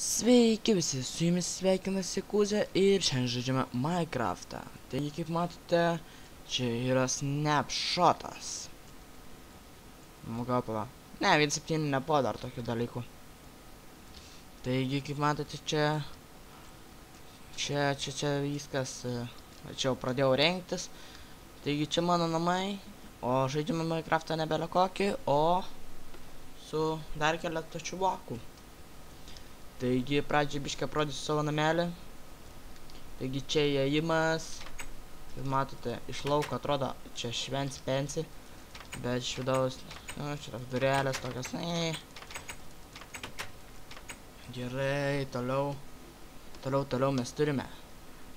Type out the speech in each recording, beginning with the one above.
Sveiki visi, su jumis sveikinasi Kuzė ir šiandien žaidžiame Minecraftą. Taigi, kaip matote, čia yra snapshotas. Gal pala. Ne, 1.7 nebuvo dar tokių dalykų. Taigi, kaip matote, čia viskas, čia jau pradėjau rengtis. Taigi, čia mano namai, o žaidžiame Minecraftą nebelė kokį, o su dar keletą čubakų. Taigi, pradžiai biškai parodysiu savo namelį. Taigi, čia įėjimas. Kaip matote, iš lauko atrodo, čia švents pensi. Bet iš vidaus, čia toks durelės tokios. Gerai, toliau mes turime.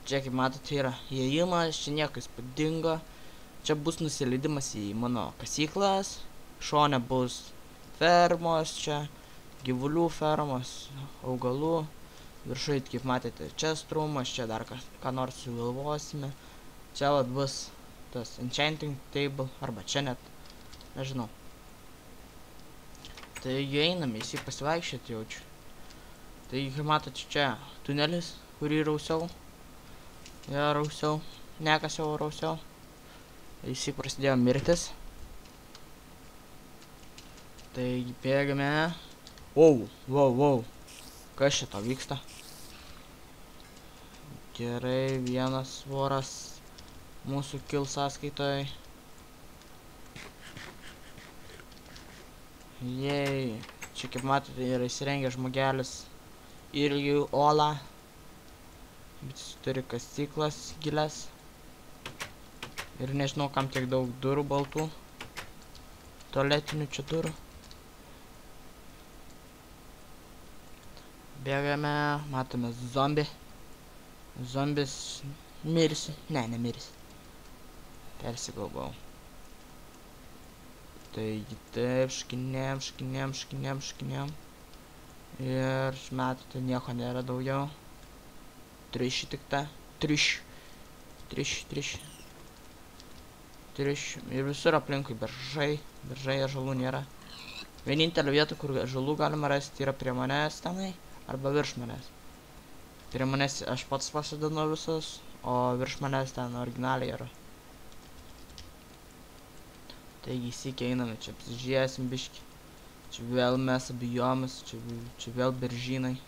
Čia, kaip matote, yra įėjimas, čia nieko įspūdingo. Čia bus nusileidimas į mano kasyklas. Šone bus fermos čia. Gyvulių fermos, augalų, viršui, kaip matėte, čia strumas, čia dar ką nors sugalvosime. Čia vat bus tas enchanting table, arba čia net, nežinau. Taigi einame, jį pasivaikščioti jaučiu. Taigi, kaip matote, čia tunelis, kurį rausiau. Ja, rausiau, nekasiau, rausiau. Jį prasidėjo mirtis. Taigi, bėgame. Wow. Kas šito vyksta? Gerai, vienas svoras mūsų kils sąskaitoj. Jei, čia kaip matote yra įsirengę žmogelis ir jų olą. Bet jis turi kasyklas gilias. Ir nežinau, kam tiek daug durų baltų. Tualetinių čia durų. Bėgame, matome zombį. Zombis mirsi. Ne, nemirsi. Persigalvau. Taigi taip, škinėm. Ir matote, nieko nėra daugiau. Triši tik ta. Triš. Ir visur aplinkui beržai. Beržai ir žalų nėra. Vienintelė vieta, kur žalų galima rasti, yra prie manęs tenai. Arba virš manęs. Prie manęs aš pats pasidinu visus, o virš manęs ten originaliai yra. Taigi įsikį einame, čia apsižiūrėsim biškį. Čia vėl mes biomas, čia vėl beržynai.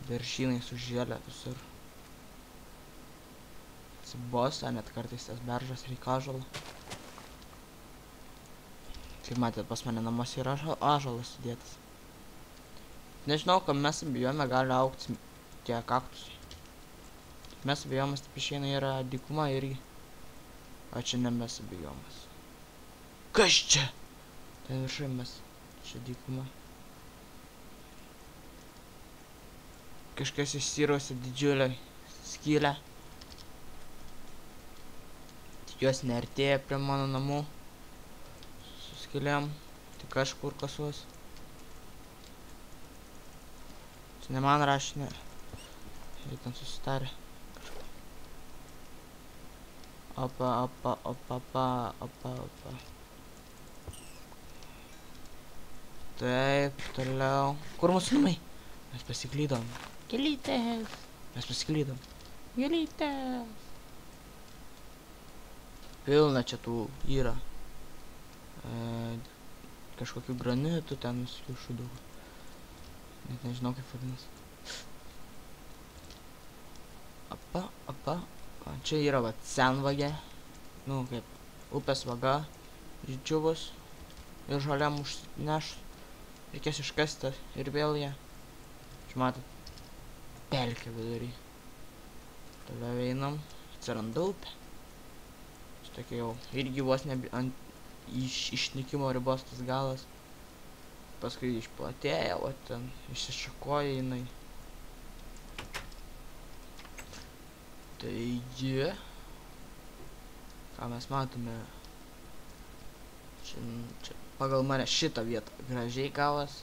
Beržynai sužėlė visur. Atsibosta, net kartais tas beržas reikia ąžuolą. Kaip matėt, pas mane namuose yra ąžuolas sudėtas. Nežinau, kad mes bijome gali augti tie kaktusai. Mes bijomas taip išeina yra dykuma irgi. O čia ne mes bijomas. Kas čia? Ten viršai mes. Čia dykuma. Kažkas išsirausia didžiulę skylę. Tikiuosi neartėja prie mano namų. Su skylėm. Tik kažkur kasuos. Ne man rašinė. Jie ten susitarė. Opa. Taip, toliau. Kur mūsų namai? Mes pasiklydom. Gėlytės. Mes pasiklydom. Gėlytės. Pilna čia tų yra. Kažkokių granitų ten nusikišų daug. Net nežinau kaip vadinasi. Apa. Čia yra va senvagė. Nu, kaip upės vaga. Išdžiuvus. Ir žaliam užneš. Reikės iškasti ir vėl ją. Čia matot. Pelkė vidury. Toliau einam. Atsiranda upė. Čia tokia jau irgi vos ne ant išnykimo ribos tas galas. Paskui išplatėja, o ten išsišakoja jinai. Taigi, ką mes matome, čia pagal mane šitą vietą gražiai gavas.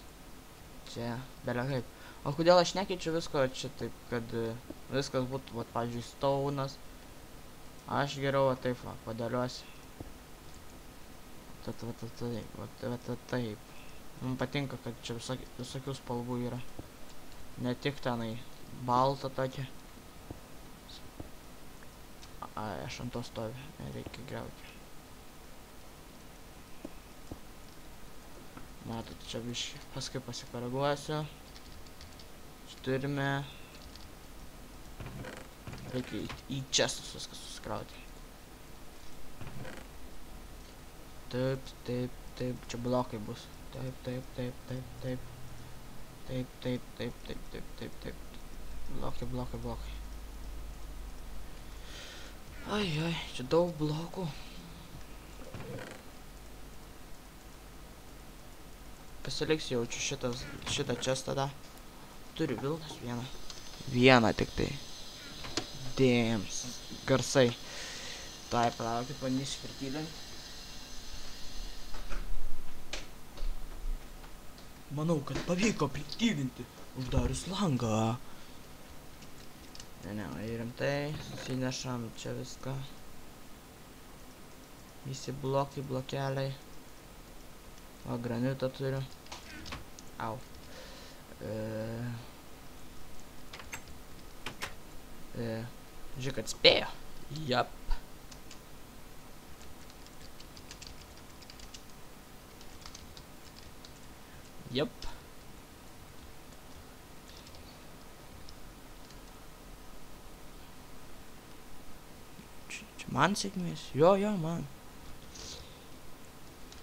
Čia belia kaip. O kodėl aš nekeičiu visko čia taip, kad viskas būtų, vat, pavyzdžiui, staunas. Aš geriau va taip va, padėliuosi. Taip. Man patinka, kad čia visokių spalvų yra. Ne tik tenai balta tokia. Ai, aš ant to stoviu, nereikia griauti. Matot, čia biškį, paskui pasikoreguosiu. Čia turime. Reikia į čestus viskas susikrauti. Taip, taip, taip, čia blokai bus. Taip, taip, taip, taip, taip. Taip, taip, taip, taip, taip, taip, taip. Blokai, blokai, blokai. Ai, ai, čia daug blokų. Pasiliksiu jaučiu šitą čestą tada. Turiu vilnas vieną. Vieną tik tai. Dėms. Garsai. Tai palaukit, bandysiu pritylint. Manau, kad pavyko pritylinti. Uždarius langą. Ne, rimtai. Susinešam čia viską. Visi blokai, blokeliai. O, granitą turiu. Au. Žiūrėk, kad spėjo. Jap. Jap. Čia man sėkmės? Jo, man.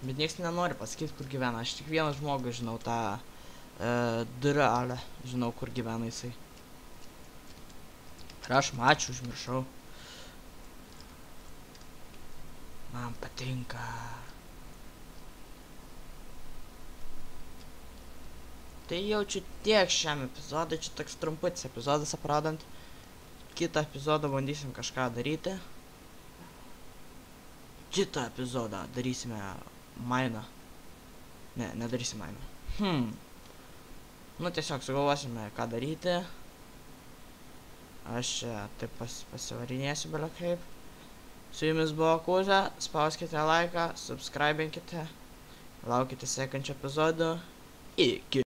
Bet nieks nenori pasakyti, kur gyvena. Aš tik vieną žmogų žinau, tą Dralę. Žinau, kur gyvena jisai. Rašom, ačiū, užmiršau. Man patinka. Tai jaučiu tiek šiam epizodui. Čia toks trumputis epizodas apradant. Kitą epizodą bandysim kažką daryti. Kitą epizodą darysime mainą. Ne, nedarysim mainą. Nu, tiesiog sugalvosime, ką daryti. Aš čia taip pasivarinėsiu belio kaip. Su jumis buvo Kuza. Spauskite laiką, subscribinkite. Laukite sekančio epizodo. Iki.